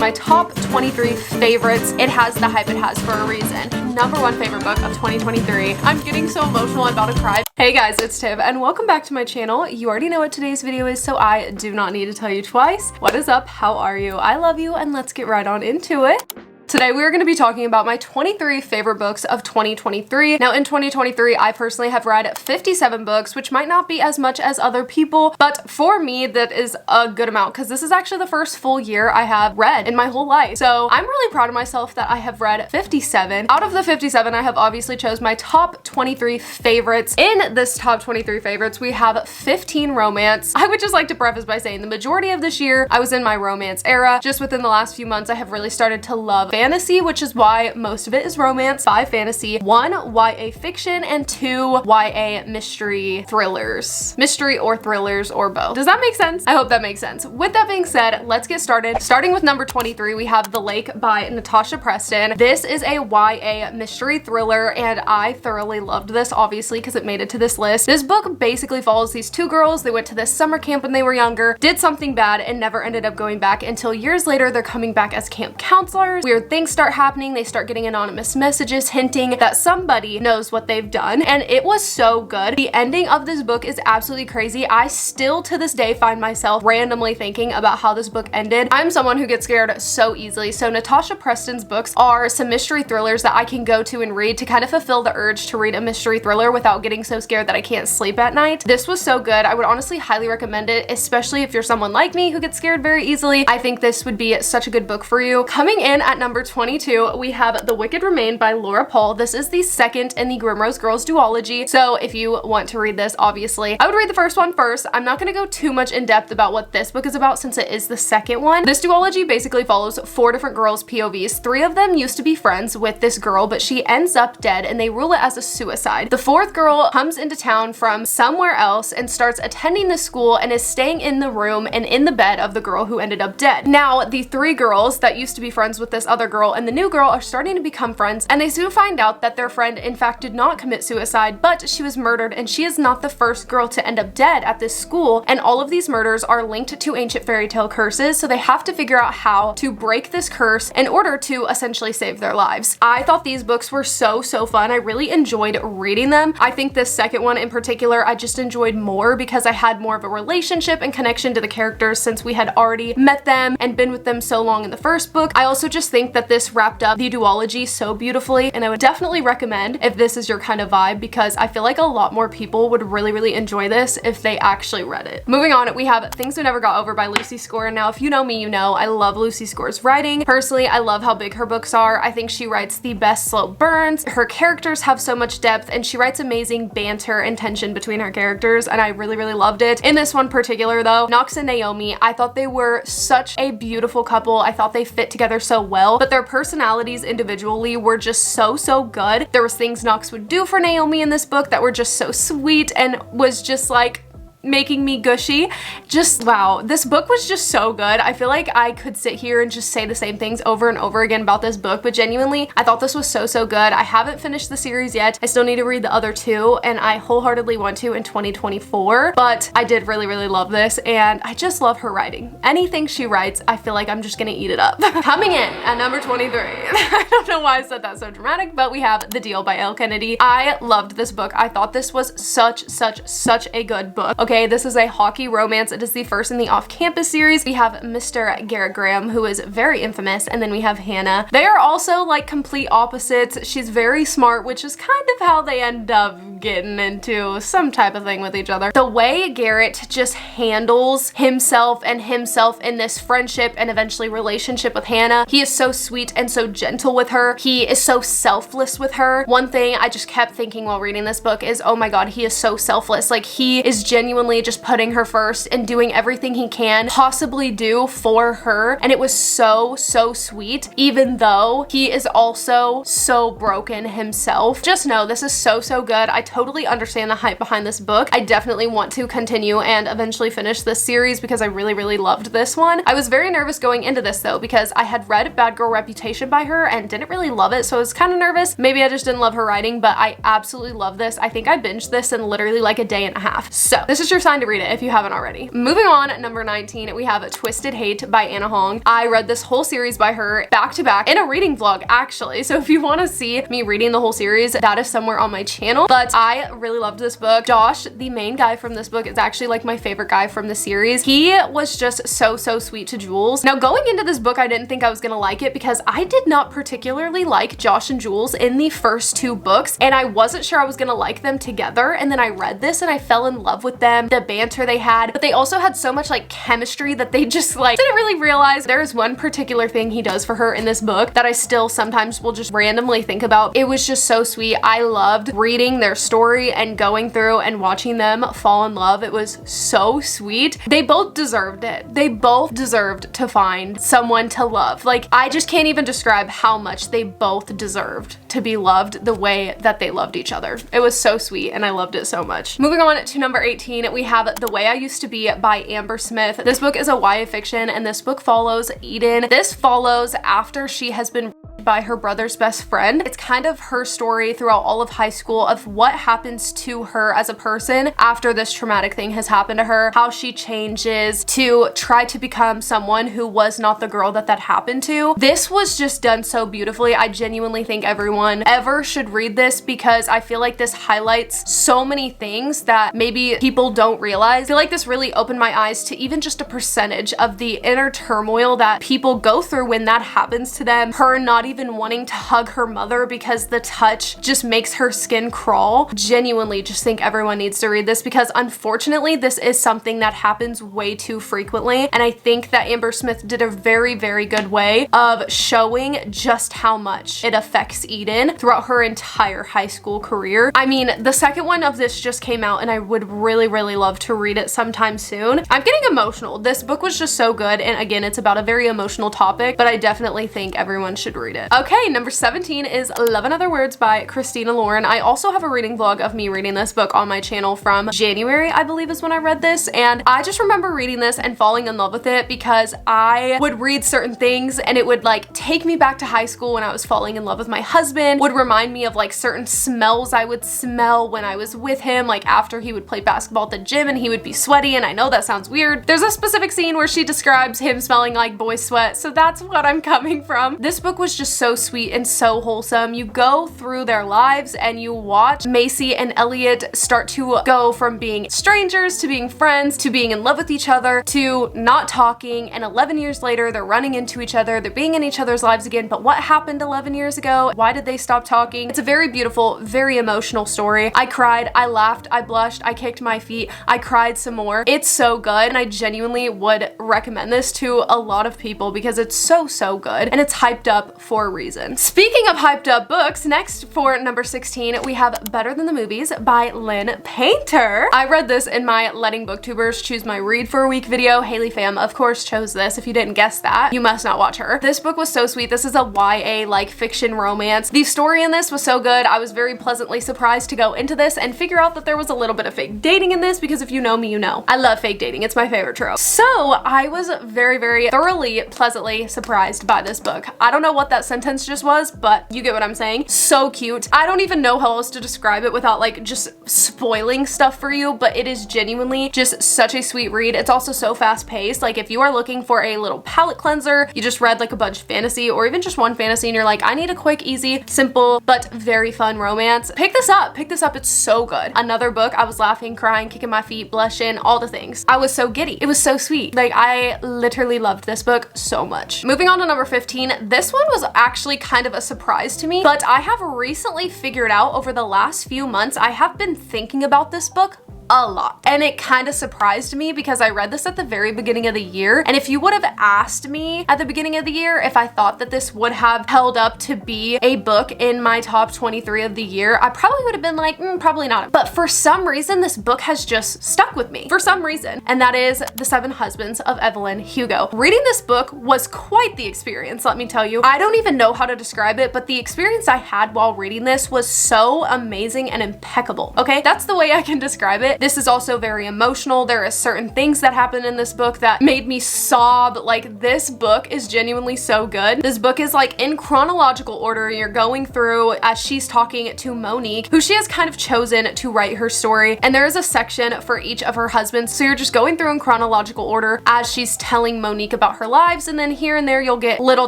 my top 23 favorites. It has the hype it has for a reason. Number 1 favorite book of 2023. I'm getting so emotional, I'm about to cry. Hey guys, it's Tiff and welcome back to my channel. You already know what today's video is, so I do not need to tell you twice. What is up? How are you? I love you, and let's get right on into it. Today we are going to be talking about my 23 favorite books of 2023. Now in 2023, I personally have read 57 books, which might not be as much as other people, but for me that is a good amount because this is actually the first full year I have read in my whole life. So I'm really proud of myself that I have read 57. Out of the 57, I have obviously chose my top 23 favorites. In this top 23 favorites, we have 15 romance. I would just like to preface by saying the majority of this year, I was in my romance era. Just within the last few months, I have really started to love fantasy, which is why most of it is romance, 5 fantasy, 1 YA fiction, and 2 YA mystery thrillers. Mystery or thrillers or both. Does that make sense? I hope that makes sense. With that being said, let's get started. Starting with number 23, we have The Lake by Natasha Preston. This is a YA mystery thriller, and I thoroughly loved this, obviously, because it made it to this list. This book basically follows these 2 girls. They went to this summer camp when they were younger, did something bad, and never ended up going back until years later they're coming back as camp counselors. Weird things start happening. They start getting anonymous messages hinting that somebody knows what they've done, and it was so good. The ending of this book is absolutely crazy. I still to this day find myself randomly thinking about how this book ended. I'm someone who gets scared so easily, so Natasha Preston's books are some mystery thrillers that I can go to and read to kind of fulfill the urge to read a mystery thriller without getting so scared that I can't sleep at night. This was so good. I would honestly highly recommend it, especially if you're someone like me who gets scared very easily. I think this would be such a good book for you. Coming in at number 22, we have The Wicked Remain by Laura Paul. This is the second in the Grimrose Girls duology, so if you want to read this, obviously, I would read the first one first. I'm not going to go too much in depth about what this book is about since it is the second one. This duology basically follows 4 different girls' POVs. 3 of them used to be friends with this girl, but she ends up dead and they rule it as a suicide. The 4th girl comes into town from somewhere else and starts attending the school and is staying in the room and in the bed of the girl who ended up dead. Now, the 3 girls that used to be friends with this other girl and the new girl are starting to become friends, and they soon find out that their friend in fact did not commit suicide, but she was murdered, and she is not the first girl to end up dead at this school, and all of these murders are linked to ancient fairy tale curses, so they have to figure out how to break this curse in order to essentially save their lives. I thought these books were so fun. I really enjoyed reading them. I think this second one in particular I just enjoyed more because I had more of a relationship and connection to the characters since we had already met them and been with them so long in the first book. I also just think that this wrapped up the duology so beautifully, and I would definitely recommend if this is your kind of vibe because I feel like a lot more people would really enjoy this if they actually read it. Moving on, we have Things We Never Got Over by Lucy Score. Now, if you know me, you know I love Lucy Score's writing. Personally, I love how big her books are. I think she writes the best slow burns. Her characters have so much depth, and she writes amazing banter and tension between her characters, and I really loved it. In this one particular though, Knox and Naomi, I thought they were such a beautiful couple. I thought they fit together so well, but their personalities individually were just so good. There was things Knox would do for Naomi in this book that were just so sweet and was just like making me gushy. Just wow, this book was just so good. I feel like I could sit here and just say the same things over and over again about this book, but genuinely I thought this was so good. I haven't finished the series yet. I still need to read the other 2, and I wholeheartedly want to in 2024, but I did really love this, and I just love her writing. Anything she writes, I feel like I'm just gonna eat it up. Coming in at number 23, I don't know why I said that so dramatic, but we have The Deal by Elle Kennedy. I loved this book. I thought this was such a good book. Okay, this is a hockey romance. It is the first in the off-campus series. We have Mr. Garrett Graham, who is very infamous, and then we have Hannah. They are also like complete opposites. She's very smart, which is kind of how they end up getting into some type of thing with each other. The way Garrett just handles himself in this friendship and eventually relationship with Hannah, he is so sweet and so gentle with her. He is so selfless with her. One thing I just kept thinking while reading this book is, oh my god, he is so selfless. Like, he is genuinely just putting her first and doing everything he can possibly do for her, and it was so sweet, even though he is also so broken himself. Just know this is so good. I totally understand the hype behind this book. I definitely want to continue and eventually finish this series because I really loved this one. I was very nervous going into this though because I had read Bad Girl Reputation by her and didn't really love it, so I was kind of nervous. Maybe I just didn't love her writing, but I absolutely love this. I think I binged this in literally like a day and a half. So this is is your sign to read it if you haven't already. Moving on, at number 19, we have Twisted Hate by Anna Hong. I read this whole series by her back to back in a reading vlog, actually. So if you want to see me reading the whole series, that is somewhere on my channel. But I really loved this book. Josh, the main guy from this book, is actually like my favorite guy from the series. He was just so sweet to Jules. Now, going into this book, I didn't think I was gonna like it because I did not particularly like Josh and Jules in the first two books, and I wasn't sure I was gonna like them together. And then I read this and I fell in love with them, the banter they had, but they also had so much like chemistry that they just like didn't really realize. There's one particular thing he does for her in this book that I still sometimes will just randomly think about. It was just so sweet. I loved reading their story and going through and watching them fall in love. It was so sweet. They both deserved it. They both deserved to find someone to love. Like, I just can't even describe how much they both deserved to be loved the way that they loved each other. It was so sweet and I loved it so much. Moving on to number 18, we have The Way I Used to Be by Amber Smith. This book is a YA fiction and this book follows Eden. This follows after she has been by her brother's best friend. It's kind of her story throughout all of high school of what happens to her as a person after this traumatic thing has happened to her, how she changes to try to become someone who was not the girl that happened to. This was just done so beautifully. I genuinely think everyone ever should read this because I feel like this highlights so many things that maybe people don't realize. I feel like this really opened my eyes to even just a percentage of the inner turmoil that people go through when that happens to them. Her not even wanting to hug her mother because the touch just makes her skin crawl. Genuinely just think everyone needs to read this because unfortunately this is something that happens way too frequently, and I think that Amber Smith did a very good way of showing just how much it affects Eden throughout her entire high school career. I mean, the second one of this just came out and I would really love to read it sometime soon. I'm getting emotional. This book was just so good, and again, it's about a very emotional topic, but I definitely think everyone should read it. Okay, number 17 is Love in Other Words by Christina Lauren. I also have a reading vlog of me reading this book on my channel from January, I believe is when I read this, and I just remember reading this and falling in love with it because I would read certain things and it would like take me back to high school when I was falling in love with my husband, would remind me of like certain smells I would smell when I was with him, like after he would play basketball at the gym and he would be sweaty, and I know that sounds weird. There's a specific scene where she describes him smelling like boy sweat, so that's what I'm coming from. This book was just so sweet and so wholesome. You go through their lives and you watch Macy and Elliot start to go from being strangers to being friends to being in love with each other to not talking, and 11 years later they're running into each other, they're being in each other's lives again, but what happened 11 years ago? Why did they stop talking? It's a very beautiful, very emotional story. I cried, I laughed, I blushed, I kicked my feet, I cried some more. It's so good, and I genuinely would recommend this to a lot of people because it's so good, and it's hyped up for a reason. Speaking of hyped up books, next for number 16, we have Better Than the Movies by Lynn Painter. I read this in my Letting Booktubers Choose My Read for a Week video. Haley fam, of course, chose this. If you didn't guess that, you must not watch her. This book was so sweet. This is a YA like fiction romance. The story in this was so good. I was very pleasantly surprised to go into this and figure out that there was a little bit of fake dating in this because if you know me, you know. I love fake dating. It's my favorite trope. So I was very thoroughly, pleasantly surprised by this book. I don't know what that sentence just was, but you get what I'm saying. So cute. I don't even know how else to describe it without like just spoiling stuff for you, but it is genuinely just such a sweet read. It's also so fast paced. Like if you are looking for a little palate cleanser, you just read like a bunch of fantasy or even just one fantasy and you're like, I need a quick, easy, simple, but very fun romance, pick this up. Pick this up. It's so good. Another book, I was laughing, crying, kicking my feet, blushing, all the things. I was so giddy. It was so sweet. Like I literally loved this book so much. Moving on to number 15, this one was actually kind of a surprise to me, but I have recently figured out over the last few months, I have been thinking about this book a lot. And it kind of surprised me because I read this at the very beginning of the year. And if you would have asked me at the beginning of the year if I thought that this would have held up to be a book in my top 23 of the year, I probably would have been like, probably not. But for some reason, this book has just stuck with me for some reason. And that is The Seven Husbands of Evelyn Hugo. Reading this book was quite the experience, let me tell you. I don't even know how to describe it, but the experience I had while reading this was so amazing and impeccable. Okay, that's the way I can describe it. but this is also very emotional. There are certain things that happen in this book that made me sob. Like, this book is genuinely so good. This book is like in chronological order. You're going through as she's talking to Monique, who she has kind of chosen to write her story, and there is a section for each of her husbands. So you're just going through in chronological order as she's telling Monique about her lives, and then here and there you'll get little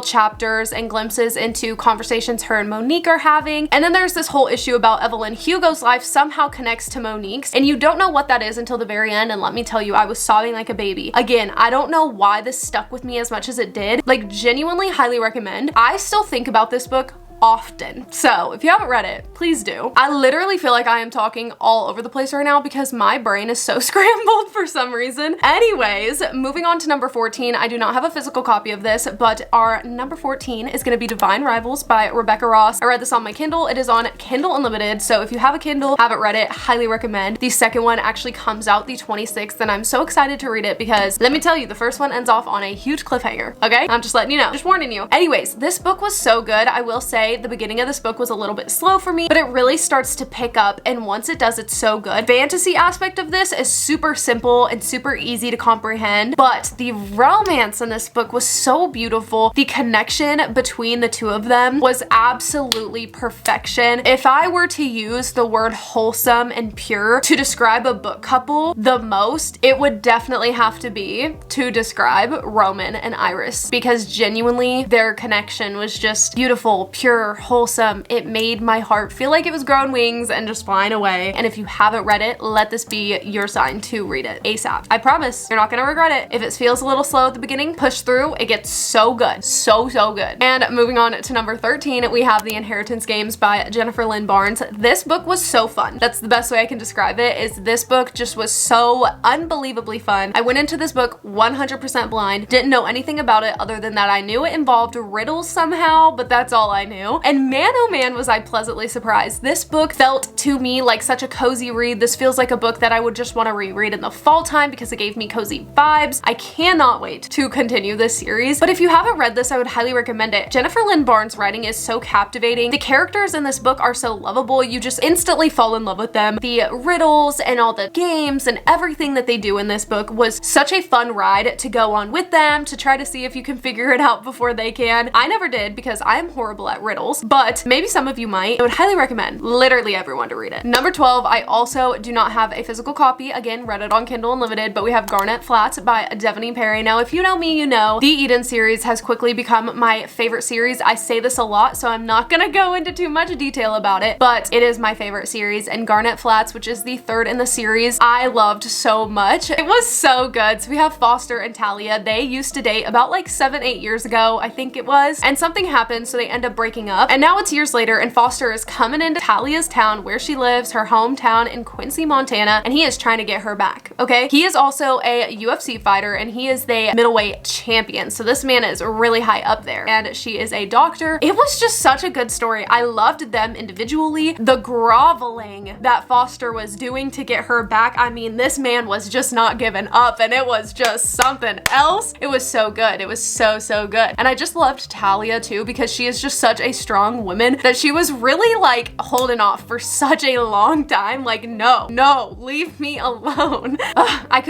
chapters and glimpses into conversations her and Monique are having. And then there's this whole issue about Evelyn Hugo's life somehow connects to Monique's, and you don't know what that is until the very end, and let me tell you, I was sobbing like a baby. Again, I don't know why this stuck with me as much as it did. Like, genuinely highly recommend. I still think about this book often. So if you haven't read it, please do. I literally feel like I am talking all over the place right now because my brain is so scrambled for some reason. Anyways, moving on to number 14. I do not have a physical copy of this, but our number 14 is going to be Divine Rivals by Rebecca Ross. I read this on my Kindle. It is on Kindle Unlimited, so if you have a Kindle, haven't read it, highly recommend. The second one actually comes out the 26th, and I'm so excited to read it because let me tell you, the first one ends off on a huge cliffhanger, okay? I'm just letting you know, just warning you. Anyways, this book was so good. I will say the beginning of this book was a little bit slow for me, but it really starts to pick up, and once it does, it's so good. Fantasy aspect of this is super simple and super easy to comprehend, but the romance in this book was so beautiful. The connection between the two of them was absolutely perfection. If I were to use the word wholesome and pure to describe a book couple the most, it would definitely have to be to describe Roman and Iris, because genuinely their connection was just beautiful, pure, wholesome. It made my heart feel like it was growing wings and just flying away. And if you haven't read it, let this be your sign to read it ASAP. I promise you're not gonna regret it. If it feels a little slow at the beginning, push through. It gets so good. So good. And moving on to number 13, we have The Inheritance Games by Jennifer Lynn Barnes. This book was so fun. That's the best way I can describe it, is this book just was so unbelievably fun. I went into this book 100% blind, didn't know anything about it other than that I knew it involved riddles somehow, but that's all I knew. And man, oh man, was I pleasantly surprised. This book felt to me like such a cozy read. This feels like a book that I would just want to reread in the fall time because it gave me cozy vibes. I cannot wait to continue this series, but if you haven't read this, I would highly recommend it. Jennifer Lynn Barnes' writing is so captivating. The characters in this book are so lovable. You just instantly fall in love with them. The riddles and all the games and everything that they do in this book was such a fun ride to go on with them, to try to see if you can figure it out before they can. I never did because I'm horrible at riddles, but maybe some of you might. I would highly recommend literally everyone to read it. Number 12, I also do not have a physical copy. Again, read it on Kindle Unlimited, but we have Garnet Flats by Devaney Perry. Now, if you know me, you know the Eden series has quickly become my favorite series. I say this a lot, so I'm not gonna go into too much detail about it, but it is my favorite series, and Garnet Flats, which is the third in the series, I loved so much. It was so good. So we have Foster and Talia. They used to date about like 7-8 years ago, I think it was, and something happened, so they end up breaking up, and now it's years later, and Foster is coming into Talia's town where she lives, her hometown in Quincy, Montana, and he is trying to get her back, okay? He is also a UFC fighter, and he is the middleweight champion, so this man is really high up there, and she is a doctor. It was just such a good story. I loved them individually. The groveling that Foster was doing to get her back, I mean, this man was just not giving up, and it was just something else. It was so good. It was so good. And I just loved Talia too, because she is just such a strong woman that she was really like holding off for such a long time. Like, no, leave me alone. I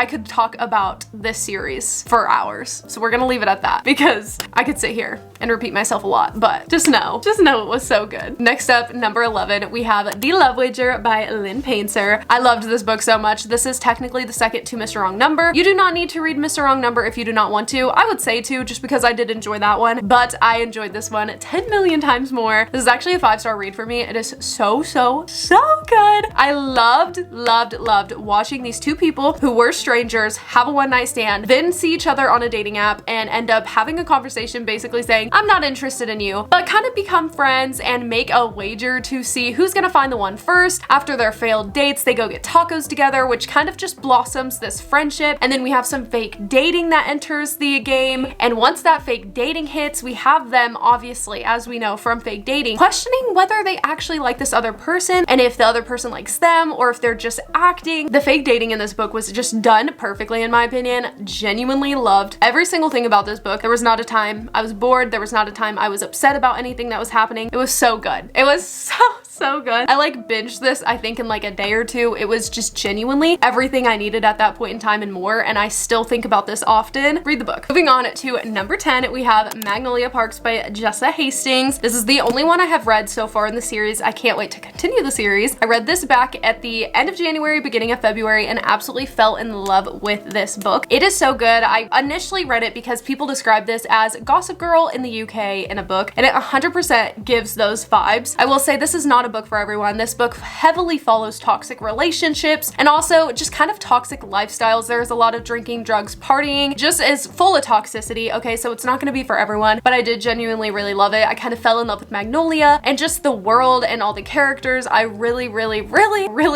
could talk about this series for hours. So we're gonna leave it at that because I could sit here and repeat myself a lot, but just know it was so good. Next up, number 11, we have The Love Wager by Lynn Painter. I loved this book so much. This is technically the second to Mr. Wrong Number. You do not need to read Mr. Wrong Number if you do not want to. I would say to, just because I did enjoy that one, but I enjoyed this one 10 million times more. This is actually a 5-star read for me. It is so good. I loved watching these two people who were strangers have a one-night stand, then see each other on a dating app and end up having a conversation basically saying, I'm not interested in you, but kind of become friends and make a wager to see who's gonna find the one first. After their failed dates, they go get tacos together, which kind of just blossoms this friendship. And then we have some fake dating that enters the game. And once that fake dating hits, we have them, obviously, as we know from fake dating, questioning whether they actually like this other person and if the other person likes them or if they're just acting. The fake dating in this book was just done perfectly, in my opinion. Genuinely loved every single thing about this book. There was not a time I was bored. There was not a time I was upset about anything that was happening. It was so good. It was so so good. I like binged this, I think, in like a day or two. It was just genuinely everything I needed at that point in time and more, and I still think about this often. Read the book. Moving on to number 10, we have Magnolia Parks by Jessa Hastings. This is the only one I have read so far in the series. I can't wait to continue the series. I read this back at the end of January, beginning of February, and absolutely fell in love with this book. It is so good. I initially read it because people describe this as Gossip Girl in the UK in a book, and it 100% gives those vibes. I will say this is not a book for everyone. This book heavily follows toxic relationships and also just kind of toxic lifestyles. There's a lot of drinking, drugs, partying, just is full of toxicity. Okay, so it's not going to be for everyone, but I did genuinely really love it. I kind of fell in love with Magnolia and just the world and all the characters. I really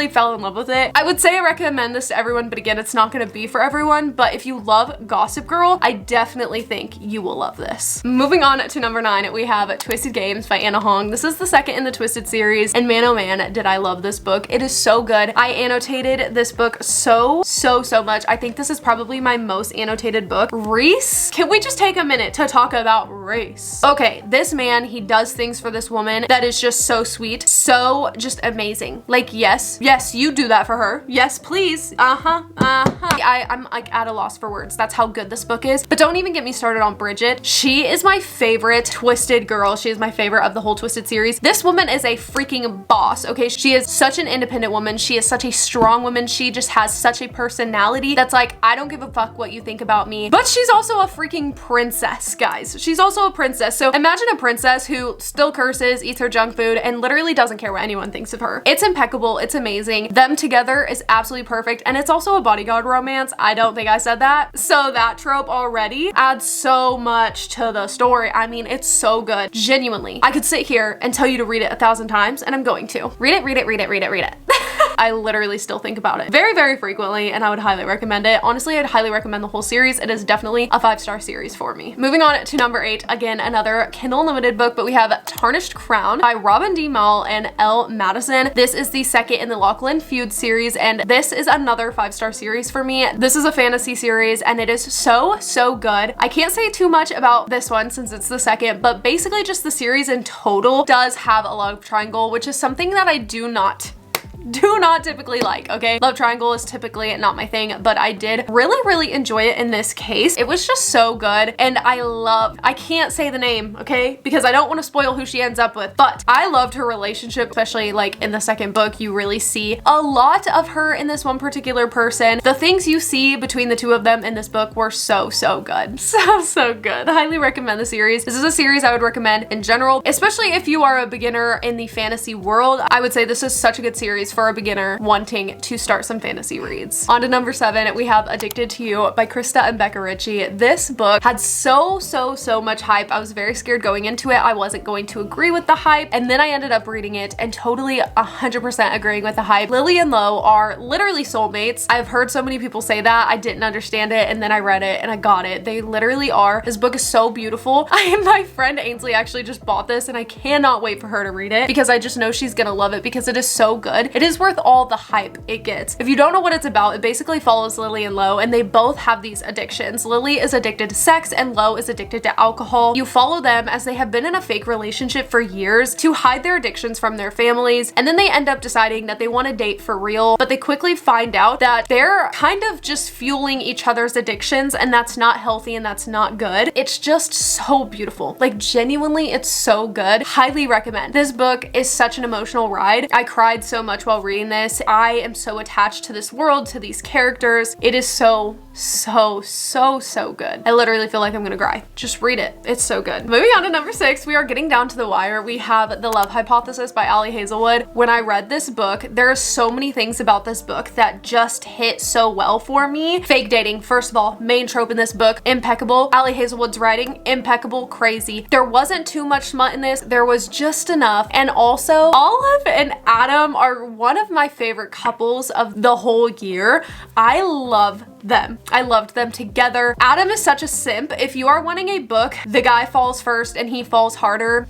fell in love with it. I would say I recommend this to everyone, but again, it's not going to be for everyone. But if you love Gossip Girl, I definitely think you will love this. Moving on to number 9, we have Twisted Games by Anna Hong. This is the second in the Twisted series, and man oh man did I love this book. It is so good. I annotated this book so much. I think this is probably my most annotated book. Reese, can we just take a minute to talk about Reese? Okay, this man, he does things for this woman that is just so sweet, so just amazing. Like, yes, you do that for her. Yes, please. I'm like at a loss for words. That's how good this book is. But don't even get me started on Bridget. She is my favorite Twisted girl. She is my favorite of the whole Twisted series. This woman is a freaking boss, okay? She is such an independent woman. She is such a strong woman. She just has such a personality that's like, I don't give a fuck what you think about me. But she's also a freaking princess, guys. She's also a princess. So imagine a princess who still curses, eats her junk food, and literally doesn't care what anyone thinks of her. It's impeccable. It's amazing. Them together is absolutely perfect. And it's also a bodyguard romance. I don't think I said that. So that trope already adds so much to the story. I mean, it's so good. Genuinely. I could sit here and tell you to read it 1,000 times, and I'm going to. Read it. I literally still think about it very frequently, and I would highly recommend it. Honestly, I'd highly recommend the whole series. It is definitely a 5-star series for me. Moving on to number 8, again, another Kindle Unlimited book, but we have Tarnished Crown by Robin D. Mall and Elle Madison. This is the second in the Lachlan Feud series, and this is another 5-star series for me. This is a fantasy series, and it is so good. I can't say too much about this one since it's the second, but basically just the series in total does have a love triangle, which is something that I do not typically like, okay? Love triangle is typically not my thing, but I did really enjoy it in this case. It was just so good, and I can't say the name, okay? Because I don't want to spoil who she ends up with, but I loved her relationship, especially like in the second book. You really see a lot of her in this one particular person. The things you see between the two of them in this book were so good. So good. I highly recommend the series. This is a series I would recommend in general, especially if you are a beginner in the fantasy world. I would say this is such a good series for a beginner wanting to start some fantasy reads. On to number 7, we have Addicted to You by Krista and Becca Ritchie. This book had so much hype. I was very scared going into it. I wasn't going to agree with the hype, and then I ended up reading it and totally 100% agreeing with the hype. Lily and Lo are literally soulmates. I've heard so many people say that. I didn't understand it, and then I read it and I got it. They literally are. This book is so beautiful. My friend Ainsley actually just bought this, and I cannot wait for her to read it because I just know she's gonna love it because it is so good. It is worth all the hype it gets. If you don't know what it's about, it basically follows Lily and Lo, and they both have these addictions. Lily is addicted to sex and Lo is addicted to alcohol. You follow them as they have been in a fake relationship for years to hide their addictions from their families, and then they end up deciding that they want to date for real, but they quickly find out that they're kind of just fueling each other's addictions, and that's not healthy and that's not good. It's just so beautiful. Like, genuinely, it's so good. Highly recommend. This book is such an emotional ride. I cried so much while reading this. I am so attached to this world, to these characters. It is so good. I literally feel like I'm gonna cry. Just read it. It's so good. Moving on to number 6, we are getting down to the wire. We have The Love Hypothesis by Ali Hazelwood. When I read this book, there are so many things about this book that just hit so well for me. Fake dating, first of all, main trope in this book, impeccable. Ali Hazelwood's writing, impeccable, crazy. There wasn't too much smut in this. There was just enough. And also, Olive and Adam are one of my favorite couples of the whole year. I love them. I loved them together. Adam is such a simp. If you are wanting a book, the guy falls first and he falls harder,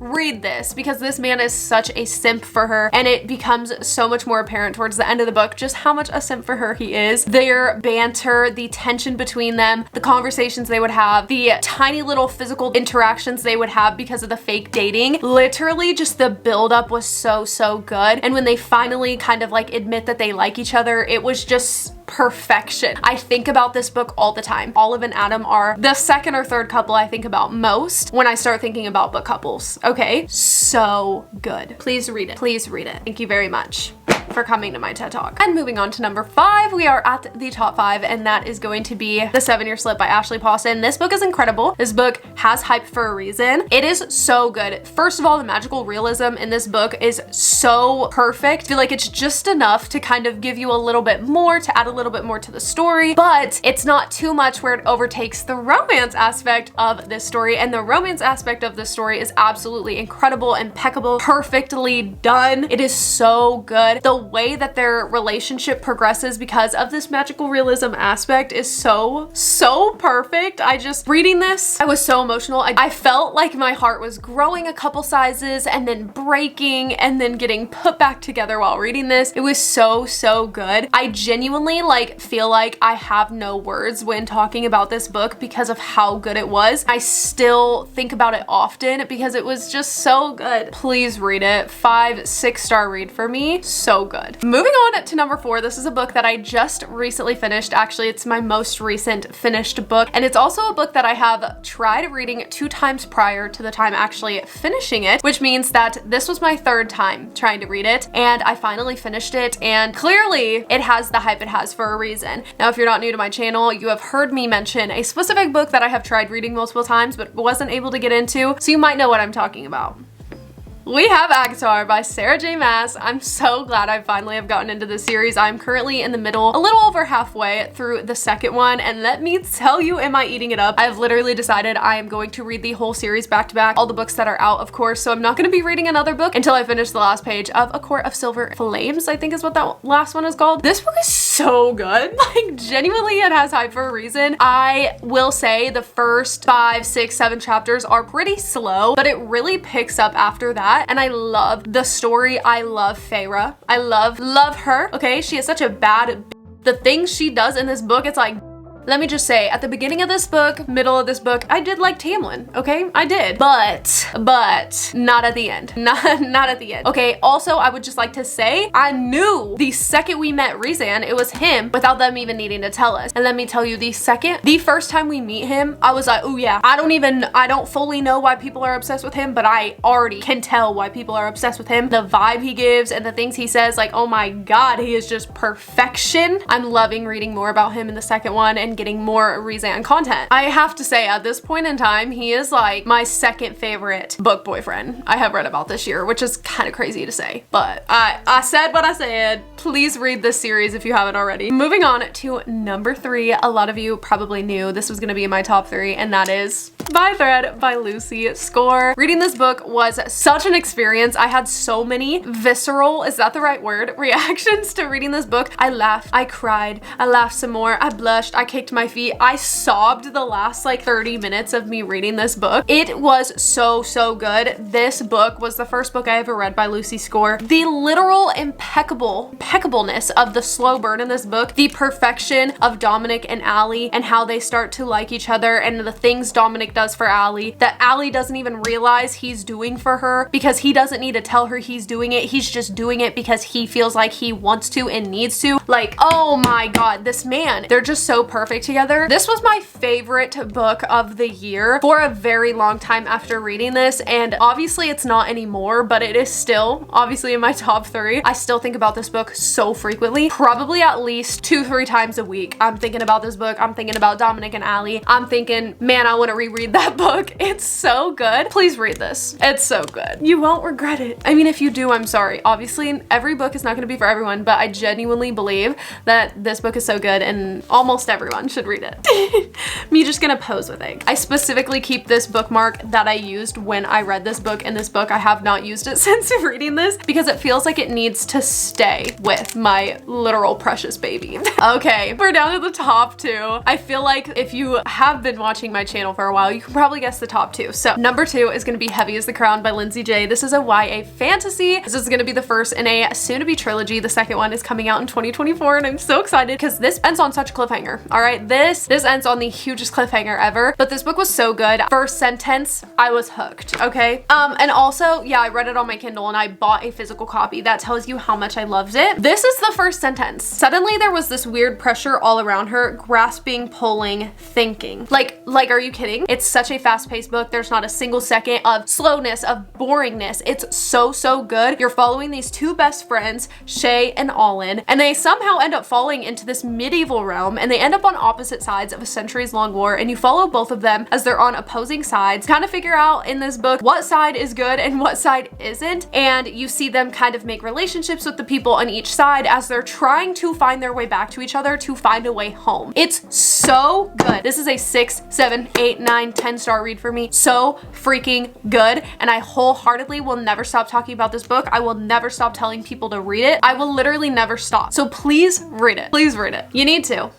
read this because this man is such a simp for her, and it becomes so much more apparent towards the end of the book just how much a simp for her he is. Their banter, the tension between them, the conversations they would have, the tiny little physical interactions they would have because of the fake dating. Literally just the buildup was so good. And when they finally kind of like admit that they like each other, it was just perfection. I think about this book all the time. Olive and Adam are the second or third couple I think about most when I start thinking about book couples. Okay, so good. Please read it. Please read it. Thank you very much for coming to my TED Talk. And moving on to number 5, we are at the top 5, and that is going to be The 7-Year Slip by Ashley Pawson. This book is incredible. This book has hype for a reason. It is so good. First of all, the magical realism in this book is so perfect. I feel like it's just enough to kind of give you a little bit more, to add a little bit more to the story, but it's not too much where it overtakes the romance aspect of this story, and the romance aspect of this story is absolutely incredible, impeccable, perfectly done. It is so good. The way that their relationship progresses because of this magical realism aspect is so perfect. I just, reading this, I was so emotional. I felt like my heart was growing a couple sizes and then breaking and then getting put back together while reading this. It was so good. I genuinely like feel like I have no words when talking about this book because of how good it was. I still think about it often because it was just so good. Please read it. 5, 6-star read for me. So good. Moving on to number 4, this is a book that I just recently finished. Actually, it's my most recent finished book, and it's also a book that I have tried reading 2 times prior to the time actually finishing it, which means that this was my 3rd time trying to read it, and I finally finished it, and clearly it has the hype it has for a reason. Now, if you're not new to my channel, you have heard me mention a specific book that I have tried reading multiple times but wasn't able to get into, so you might know what I'm talking about. We have aatar by Sarah J. Maas. I'm so glad I finally have gotten into this series. I'm currently in the middle, a little over halfway through the second one, and let me tell you, am I eating it up? I've literally decided I am going to read the whole series back to back, all the books that are out, of course, so I'm not going to be reading another book until I finish the last page of A Court of Silver Flames, I think is what that last one is called. This book is so good. Like, genuinely, it has hype for a reason. I will say the first 5, 6, 7 chapters are pretty slow, but it really picks up after that. And I love the story. I love Feyre. I love her. Okay, she is such a bad the things she does in this book, it's like, let me just say, at the beginning of this book, middle of this book, I did like Tamlin, okay? I did, but not at the end. Not at the end. Okay, also, I would just like to say, I knew the second we met Rhysand, it was him without them even needing to tell us. And let me tell you, the first time we meet him, I was like, oh yeah, I don't fully know why people are obsessed with him, but I already can tell why people are obsessed with him. The vibe he gives and the things he says, like, oh my God, he is just perfection. I'm loving reading more about him in the second one and getting more Rhysand content. I have to say, at this point in time, he is like my 2nd favorite book boyfriend I have read about this year, which is kind of crazy to say, but I said what I said. Please read this series if you haven't already. Moving on to number 3, a lot of you probably knew this was gonna be in my top 3, and that is By Thread by Lucy Score. Reading this book was such an experience. I had so many visceral, is that the right word, reactions to reading this book. I laughed, I cried, I laughed some more, I blushed, I kicked my feet, I sobbed the last like 30 minutes of me reading this book. It was so good. This book was the first book I ever read by Lucy Score. The literal impeccableness of the slow burn in this book, the perfection of Dominic and Allie and how they start to like each other, and the things Dominic does for Allie that Allie doesn't even realize he's doing for her because he doesn't need to tell her he's doing it. He's just doing it because he feels like he wants to and needs to. Like, oh my God, this man, they're just so perfect together. This was my favorite book of the year for a very long time after reading this, and obviously it's not anymore, but it is still obviously in my top 3. I still think about this book so frequently, probably at least 2-3 times a week. I'm thinking about this book. I'm thinking about Dominic and Allie. I'm thinking, man, I want to reread that book. It's so good. Please read this. It's so good. You won't regret it. I mean, if you do, I'm sorry. Obviously, every book is not going to be for everyone, but I genuinely believe that this book is so good and almost everyone should read it. Me just gonna pose with it. I specifically keep this bookmark that I used when I read this book in this book. I have not used it since reading this because it feels like it needs to stay with my literal precious baby. Okay, we're down to the top 2. I feel like if you have been watching my channel for a while, You can probably guess the top two. So number 2 is gonna be Heavy as the Crown by Lindsay J. This is a YA fantasy. This is gonna be the first in a soon-to-be trilogy. The second one is coming out in 2024, and I'm so excited because this ends on such a cliffhanger. All right, this ends on the hugest cliffhanger ever, but this book was so good. First sentence, I was hooked, okay? And also, yeah, I read it on my Kindle and I bought a physical copy. That tells you how much I loved it. This is the first sentence. Suddenly there was this weird pressure all around her, grasping, pulling, thinking. Like, are you kidding? It's such a fast-paced book. There's not a single second of slowness, of boringness. It's so good. You're following these two best friends, Shay and Olin, and they somehow end up falling into this medieval realm, and they end up on opposite sides of a centuries-long war, and you follow both of them as they're on opposing sides, kind of figure out in this book what side is good and what side isn't, and you see them kind of make relationships with the people on each side as they're trying to find their way back to each other to find a way home. It's so good. This is a 6, 7, 8, 9, 10-star read for me. So freaking good, and I wholeheartedly will never stop talking about this book. I will never stop telling people to read it. I will literally never stop. So please read it. Please read it. You need to.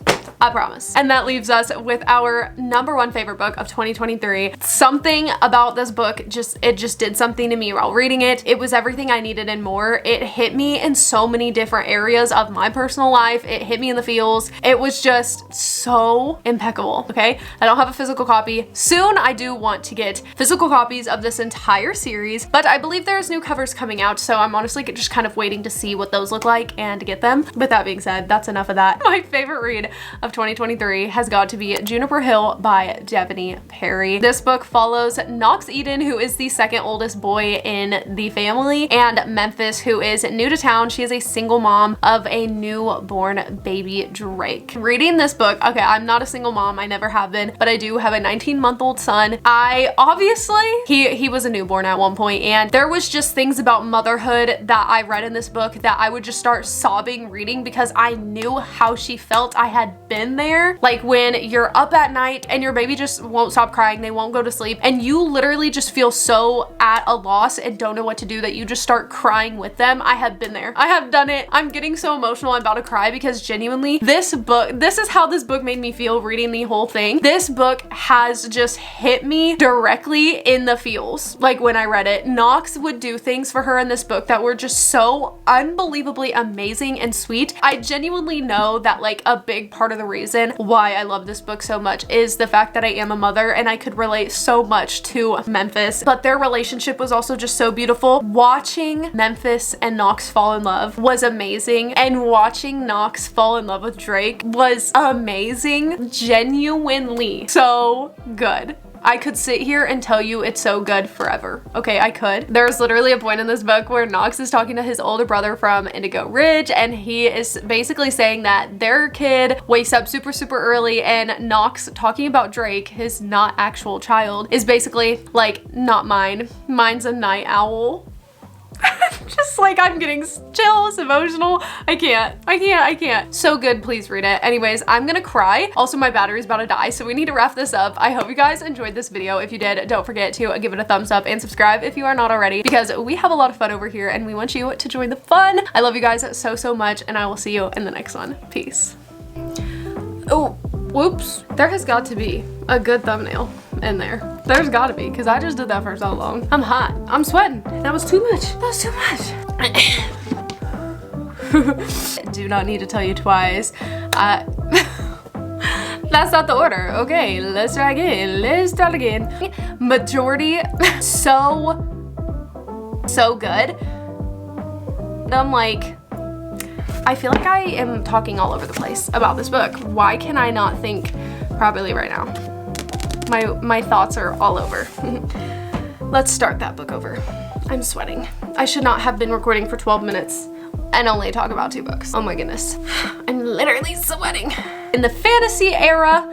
I promise. And that leaves us with our number 1 favorite book of 2023. Something about this book it just did something to me while reading it. It was everything I needed and more. It hit me in so many different areas of my personal life. It hit me in the feels. It was just so impeccable, okay? I don't have a physical copy. Soon I do want to get physical copies of this entire series, but I believe there's new covers coming out, so I'm honestly just kind of waiting to see what those look like and to get them. With that being said, that's enough of that. My favorite read of 2023 has got to be Juniper Hill by Devoney Perry. This book follows Knox Eden, who is the second oldest boy in the family, and Memphis, who is new to town. She is a single mom of a newborn baby Drake. Reading this book, okay, I'm not a single mom, I never have been, but I do have a 19-month-old son. He was a newborn at one point, and there was just things about motherhood that I read in this book that I would just start sobbing reading because I knew how she felt. I had been there. Like when you're up at night and your baby just won't stop crying, they won't go to sleep, and you literally just feel so at a loss and don't know what to do that you just start crying with them. I have been there. I have done it. I'm getting so emotional. I'm about to cry because genuinely this is how this book made me feel reading the whole thing. This book has just hit me directly in the feels. Like when I read it, Knox would do things for her in this book that were just so unbelievably amazing and sweet. I genuinely know that like a big part of the reason why I love this book so much is the fact that I am a mother and I could relate so much to Memphis, but their relationship was also just so beautiful. Watching Memphis and Knox fall in love was amazing, and watching Knox fall in love with Drake was amazing. Genuinely so good. I could sit here and tell you it's so good forever. Okay, I could. There's literally a point in this book where Knox is talking to his older brother from Indigo Ridge, and he is basically saying that their kid wakes up super early, and Knox talking about Drake, his not actual child, is basically like, not mine. Mine's a night owl. Just like I'm getting chills, emotional. I can't. So good, please read it. Anyways, I'm gonna cry. Also, my battery's about to die, so we need to wrap this up. I hope you guys enjoyed this video. If you did, don't forget to give it a thumbs up and subscribe if you are not already, because we have a lot of fun over here and we want you to join the fun. I love you guys so much, and I will see you in the next one. Peace. Oh, whoops. There has got to be a good thumbnail in there. There's gotta be, because I just did that for so long. I'm hot. I'm sweating. That was too much. That was too much. Do not need to tell you twice. That's not the order. Okay, let's try again. Let's start again. Majority, so good. I'm like, I feel like I am talking all over the place about this book. Why can I not think properly right now? My thoughts are all over. Let's start that book over. I'm sweating. I should not have been recording for 12 minutes and only talk about 2 books. Oh my goodness. I'm literally sweating. In the fantasy era,